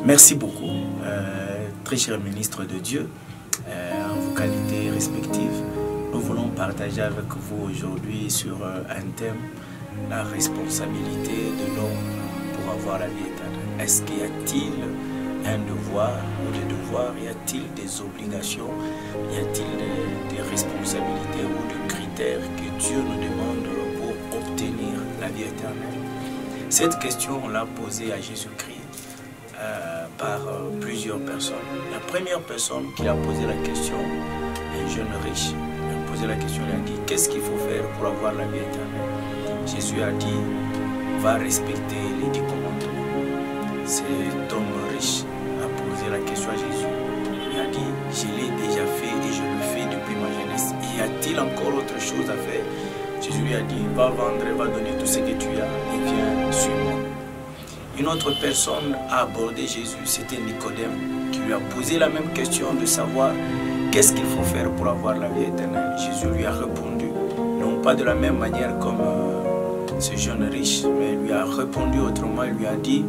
Merci beaucoup, très cher ministre de Dieu, en vos qualités respectives. Nous voulons partager avec vous aujourd'hui sur un thème, la responsabilité de l'homme pour avoir la vie éternelle. Est-ce qu'il y a-t-il un devoir ou des devoirs? Y a-t-il des obligations? Y a-t-il des responsabilités ou des critères que Dieu nous demande pour obtenir la vie éternelle? Cette question, on l'a posée à Jésus-Christ par plusieurs personnes. La première personne qui a posé la question, un jeune riche, il a posé la question, il a dit, qu'est-ce qu'il faut faire pour avoir la vie éternelle? Jésus a dit, va respecter les 10 commandements. Cet homme riche a posé la question à Jésus. Il a dit, je l'ai déjà fait et je le fais depuis ma jeunesse. Y a-t-il encore autre chose à faire? Jésus lui a dit, va vendre, va donner tout ce que tu as et viens, suis-moi. Une autre personne a abordé Jésus, c'était Nicodème, qui lui a posé la même question de savoir qu'est-ce qu'il faut faire pour avoir la vie éternelle. Jésus lui a répondu, non pas de la même manière comme ce jeune riche, mais il lui a répondu autrement, il lui a dit,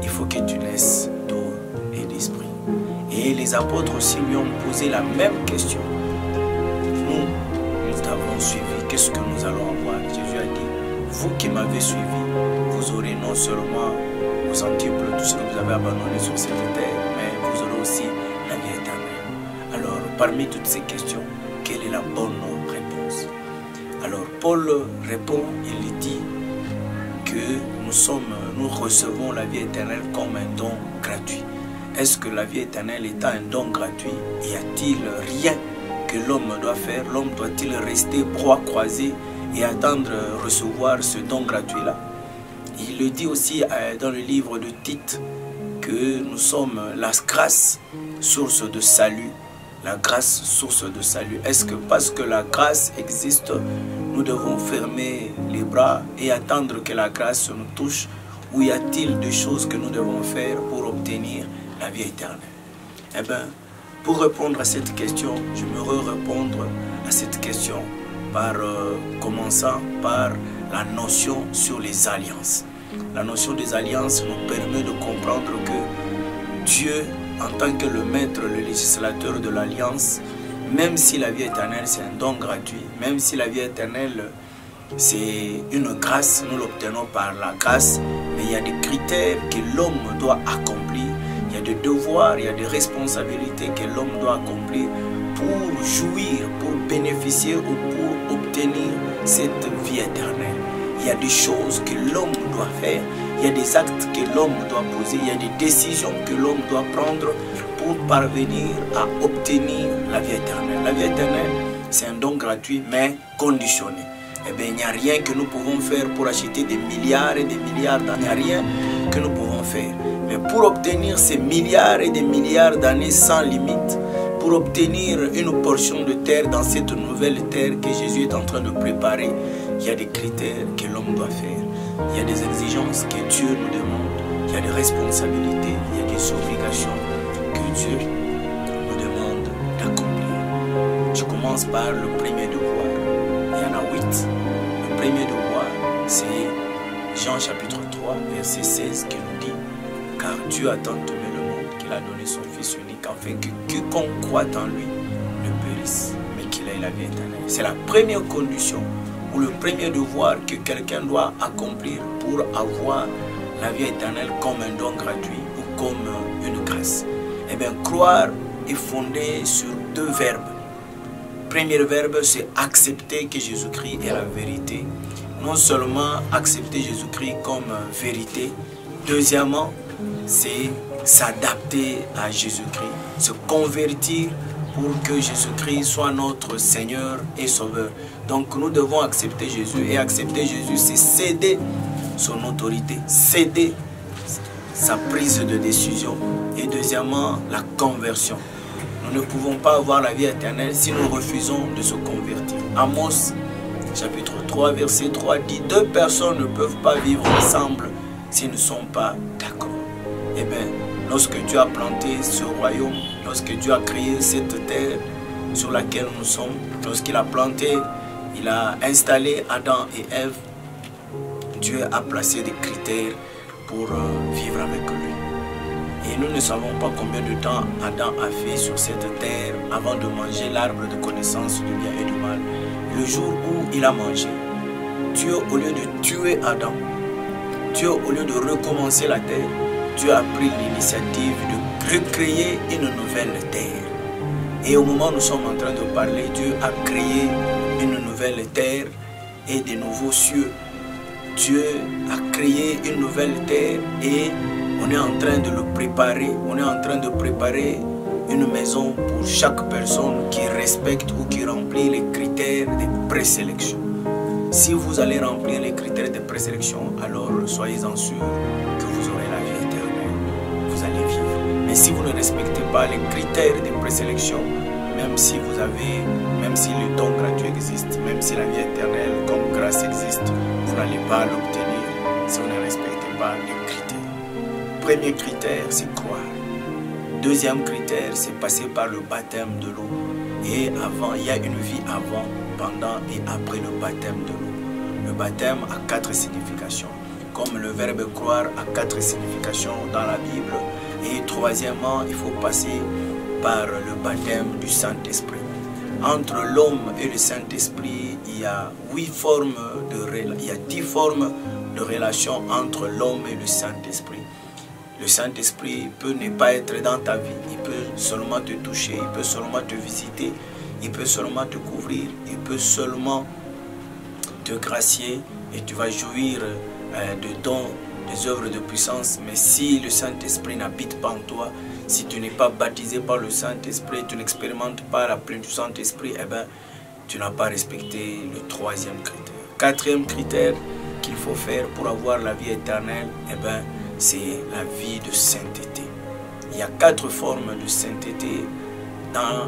il faut que tu naisses d'eau et d'esprit. Et les apôtres aussi lui ont posé la même question. Nous t'avons suivi, qu'est-ce que nous allons avoir? Jésus a dit, vous qui m'avez suivi, vous aurez non seulement au centuple tout ce que vous avez abandonné sur cette terre, mais vous aurez aussi la vie éternelle. Alors, parmi toutes ces questions, quelle est la bonne réponse? Alors, Paul répond, il dit que nous recevons la vie éternelle comme un don gratuit. Est-ce que la vie éternelle étant un don gratuit, y a-t-il rien que l'homme doit faire? L'homme doit-il rester bras croisés et attendre recevoir ce don gratuit-là? Il le dit aussi dans le livre de Tite que nous sommes la grâce, source de salut. La grâce, source de salut. Est-ce que parce que la grâce existe, nous devons fermer les bras et attendre que la grâce nous touche? Ou y a-t-il des choses que nous devons faire pour obtenir la vie éternelle? Eh bien, pour répondre à cette question, je me répondre à cette question par commençant par la notion sur les alliances. La notion des alliances nous permet de comprendre que Dieu, en tant que le maître, le législateur de l'alliance, même si la vie éternelle c'est un don gratuit, même si la vie éternelle c'est une grâce, nous l'obtenons par la grâce, mais il y a des critères que l'homme doit accomplir, il y a des devoirs, il y a des responsabilités que l'homme doit accomplir pour jouir, pour bénéficier ou pour obtenir cette vie éternelle. Il y a des choses que l'homme doit faire, il y a des actes que l'homme doit poser, il y a des décisions que l'homme doit prendre pour parvenir à obtenir la vie éternelle. La vie éternelle, c'est un don gratuit mais conditionné. Eh bien, il n'y a rien que nous pouvons faire pour acheter des milliards et des milliards d'années. Il n'y a rien que nous pouvons faire. Mais pour obtenir ces milliards et des milliards d'années sans limite, pour obtenir une portion de terre dans cette nouvelle terre que Jésus est en train de préparer, il y a des critères que l'homme doit faire. Il y a des exigences que Dieu nous demande. Il y a des responsabilités, il y a des obligations que Dieu nous demande d'accomplir. Je commence par le premier devoir. Il y en a 8. Le premier devoir, c'est Jean chapitre 3, verset 16 qui nous dit « Car Dieu a tant aimé le monde qu'il a donné son Fils unique, afin que quiconque croit en lui ne périsse, mais qu'il ait la vie éternelle. » C'est la première condition ou le premier devoir que quelqu'un doit accomplir pour avoir la vie éternelle comme un don gratuit ou comme une grâce. Eh bien, croire est fondé sur 2 verbes. Le premier verbe, c'est accepter que Jésus-Christ est la vérité. Non seulement accepter Jésus-Christ comme vérité, deuxièmement, c'est s'adapter à Jésus-Christ, se convertir pour que Jésus-Christ soit notre Seigneur et Sauveur. Donc nous devons accepter Jésus. Et accepter Jésus, c'est céder son autorité, céder sa prise de décision. Et deuxièmement, la conversion. Nous ne pouvons pas avoir la vie éternelle si nous refusons de se convertir. Amos, chapitre 3, verset 3 dit « 2 personnes ne peuvent pas vivre ensemble s'ils ne sont pas d'accord. » Eh bien, lorsque Dieu a planté ce royaume, lorsque Dieu a créé cette terre sur laquelle nous sommes, lorsqu'il a planté, il a installé Adam et Ève, Dieu a placé des critères pour vivre avec lui. Et nous ne savons pas combien de temps Adam a fait sur cette terre avant de manger l'arbre de connaissance du bien et du mal. Le jour où il a mangé, Dieu, au lieu de tuer Adam, Dieu, au lieu de recommencer la terre, Dieu a pris l'initiative de recréer une nouvelle terre. Et au moment où nous sommes en train de parler, Dieu a créé une nouvelle terre et de nouveaux cieux. Dieu a créé une nouvelle terre et on est en train de le préparer. On est en train de préparer une maison pour chaque personne qui respecte ou qui remplit les critères de présélection. Si vous allez remplir les critères de présélection, alors soyez-en sûrs que vous aurez la vie éternelle. Vous allez vivre. Mais si vous ne respectez pas les critères de présélection, même si le don gratuit existe, même si la vie éternelle comme grâce existe, vous n'allez pas l'obtenir si vous ne respectez pas les critères. Premier critère, c'est croire. Deuxième critère, c'est passer par le baptême de l'eau. Et avant, il y a une vie avant, pendant et après le baptême de l'eau. Le baptême a 4 significations. Comme le verbe croire a 4 significations dans la Bible. Et troisièmement, il faut passer par le baptême du Saint-Esprit. Entre l'homme et le Saint-Esprit, il y a 10 formes de relation entre l'homme et le Saint-Esprit. Le Saint-Esprit peut ne pas être dans ta vie, il peut seulement te toucher, il peut seulement te visiter, il peut seulement te couvrir, il peut seulement te gracier et tu vas jouir de dons, des œuvres de puissance. Mais si le Saint-Esprit n'habite pas en toi, si tu n'es pas baptisé par le Saint-Esprit, tu n'expérimentes pas la plénitude du Saint-Esprit, eh bien, tu n'as pas respecté le troisième critère. Quatrième critère qu'il faut faire pour avoir la vie éternelle, eh bien, c'est la vie de sainteté. Il y a 4 formes de sainteté dans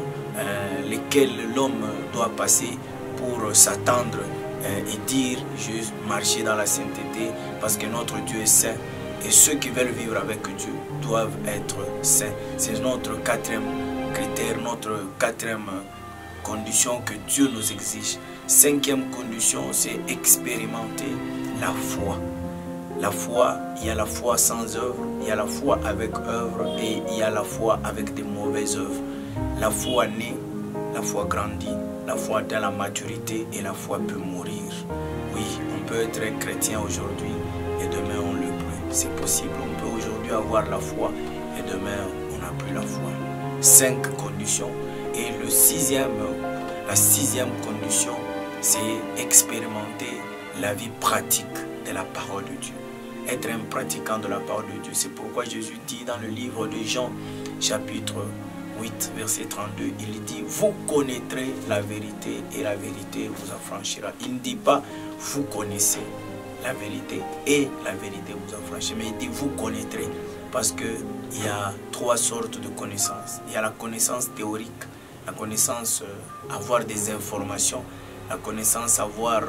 lesquelles l'homme doit passer pour s'attendre et dire je marcher dans la sainteté parce que notre Dieu est saint et ceux qui veulent vivre avec Dieu doivent être saints. C'est notre 4e critère, notre 4e condition que Dieu nous exige. 5e condition, c'est expérimenter la foi. La foi, il y a la foi sans œuvre, il y a la foi avec œuvre et il y a la foi avec des mauvaises œuvres. La foi naît, la foi grandit, la foi dans la maturité et la foi peut mourir. Oui, on peut être chrétien aujourd'hui et demain on ne l'est plus. C'est possible, on peut aujourd'hui avoir la foi et demain on n'a plus la foi. 5 conditions et la 6e condition, c'est expérimenter la vie pratique de la parole de Dieu. Être un pratiquant de la parole de Dieu. C'est pourquoi Jésus dit dans le livre de Jean, chapitre 8, verset 32, il dit, vous connaîtrez la vérité et la vérité vous affranchira. Il ne dit pas, vous connaissez la vérité et la vérité vous affranchira. Mais il dit, vous connaîtrez. Parce qu'il y a 3 sortes de connaissances. Il y a la connaissance théorique, la connaissance, avoir des informations, la connaissance, avoir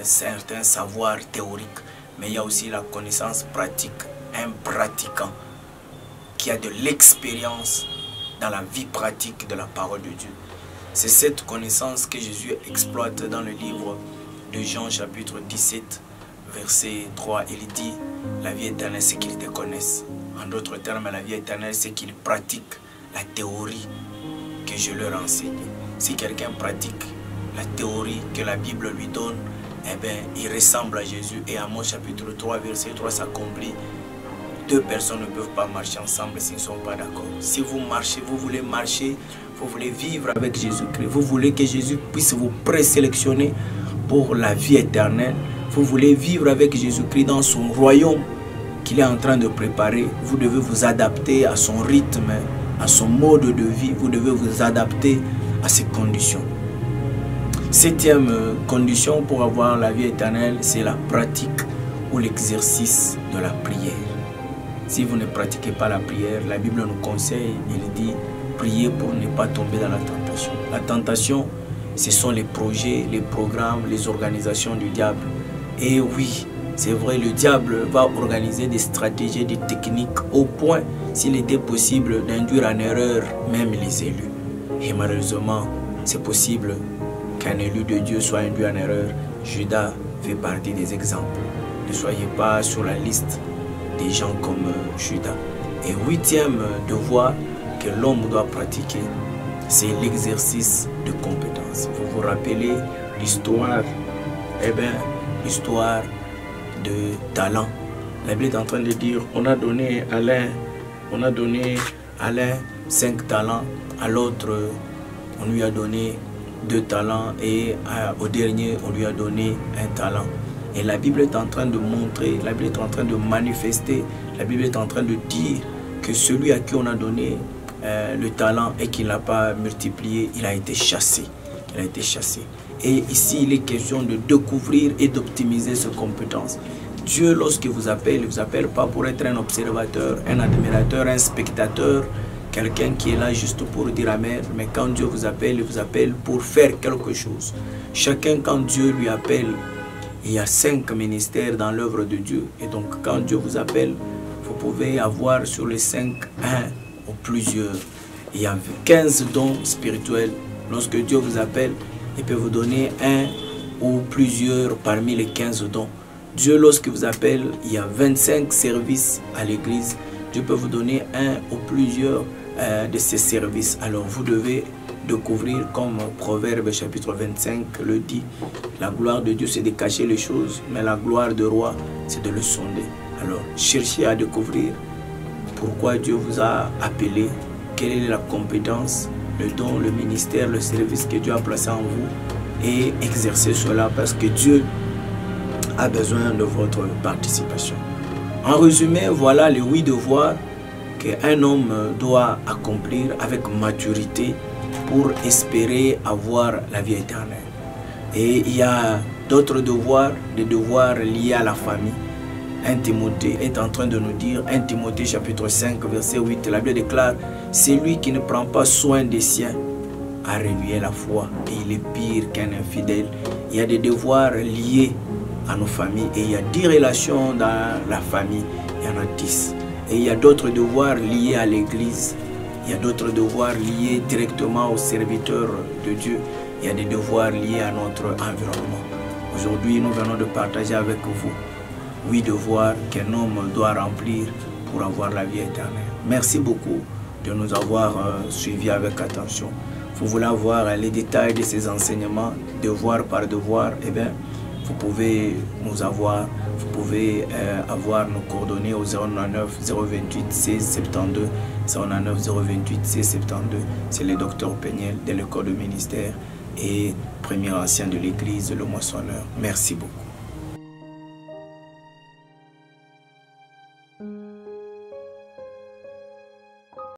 certains savoirs théoriques. Mais il y a aussi la connaissance pratique, un pratiquant qui a de l'expérience dans la vie pratique de la parole de Dieu. C'est cette connaissance que Jésus exploite dans le livre de Jean chapitre 17, verset 3. Il dit, la vie éternelle c'est qu'ils te connaissent. En d'autres termes, la vie éternelle c'est qu'ils pratiquent la théorie que je leur enseigne. Si quelqu'un pratique la théorie que la Bible lui donne, eh bien, il ressemble à Jésus. Et Amos chapitre 3, verset 3 s'accomplit. 2 personnes ne peuvent pas marcher ensemble s'ils ne sont pas d'accord. Si vous marchez, vous voulez vivre avec Jésus-Christ. Vous voulez que Jésus puisse vous présélectionner pour la vie éternelle. Vous voulez vivre avec Jésus-Christ dans son royaume qu'il est en train de préparer. Vous devez vous adapter à son rythme, à son mode de vie. Vous devez vous adapter à ses conditions. 7e condition pour avoir la vie éternelle, c'est la pratique ou l'exercice de la prière. Si vous ne pratiquez pas la prière, la Bible nous conseille, il dit, priez pour ne pas tomber dans la tentation. La tentation, ce sont les projets, les programmes, les organisations du diable. Et oui, c'est vrai, le diable va organiser des stratégies, des techniques au point, s'il était possible, d'induire en erreur même les élus. Et malheureusement, c'est possible qu'un élu de Dieu soit induit en erreur. Judas fait partie des exemples. Ne soyez pas sur la liste des gens comme Judas. Et huitième devoir que l'homme doit pratiquer, c'est l'exercice de compétences. Vous vous rappelez l'histoire, l'histoire de talent. La Bible est en train de dire, on a donné à l'un 5 talents, à l'autre on lui a donné 2 talents et au dernier on lui a donné 1 talent. Et la Bible est en train de montrer, la Bible est en train de manifester, la Bible est en train de dire que celui à qui on a donné le talent et qui ne l'a pas multiplié, il a été chassé. Il a été chassé. Et ici, il est question de découvrir et d'optimiser ses compétences. Dieu, lorsqu'il vous appelle pas pour être un observateur, un admirateur, un spectateur, quelqu'un qui est là juste pour dire amen. Mais quand Dieu vous appelle, il vous appelle pour faire quelque chose. Chacun, quand Dieu lui appelle, il y a 5 ministères dans l'œuvre de Dieu. Et donc, quand Dieu vous appelle, vous pouvez avoir sur les 5, un ou plusieurs. Il y a 15 dons spirituels. Lorsque Dieu vous appelle, il peut vous donner un ou plusieurs parmi les 15 dons. Dieu, lorsqu'il vous appelle, il y a 25 services à l'église. Dieu peut vous donner un ou plusieurs de ces services. Alors, vous devez découvrir, comme Proverbe chapitre 25 le dit, la gloire de Dieu, c'est de cacher les choses, mais la gloire du roi, c'est de le sonder. Alors, cherchez à découvrir pourquoi Dieu vous a appelé, quelle est la compétence, le don, le ministère, le service que Dieu a placé en vous, et exercez cela parce que Dieu a besoin de votre participation. En résumé, voilà les 8 devoirs qu'un homme doit accomplir avec maturité pour espérer avoir la vie éternelle. Et il y a d'autres devoirs, des devoirs liés à la famille. 1 Timothée est en train de nous dire, 1 Timothée chapitre 5 verset 8, la Bible déclare, celui qui ne prend pas soin des siens a renié la foi et il est pire qu'un infidèle. Il y a des devoirs liés à nos familles et il y a 10 relations dans la famille, il y en a 10. Et il y a d'autres devoirs liés à l'église, il y a d'autres devoirs liés directement aux serviteurs de Dieu, il y a des devoirs liés à notre environnement. Aujourd'hui, nous venons de partager avec vous 8 devoirs qu'un homme doit remplir pour avoir la vie éternelle. Merci beaucoup de nous avoir suivis avec attention. Vous voulez avoir les détails de ces enseignements, devoir par devoir, eh bien, vous pouvez nous avoir, vous pouvez avoir nos coordonnées au 099 028 16 72, 099 028 16 72. C'est le docteur Peniel de l'école de ministère et premier ancien de l'église, le moissonneur. Merci beaucoup.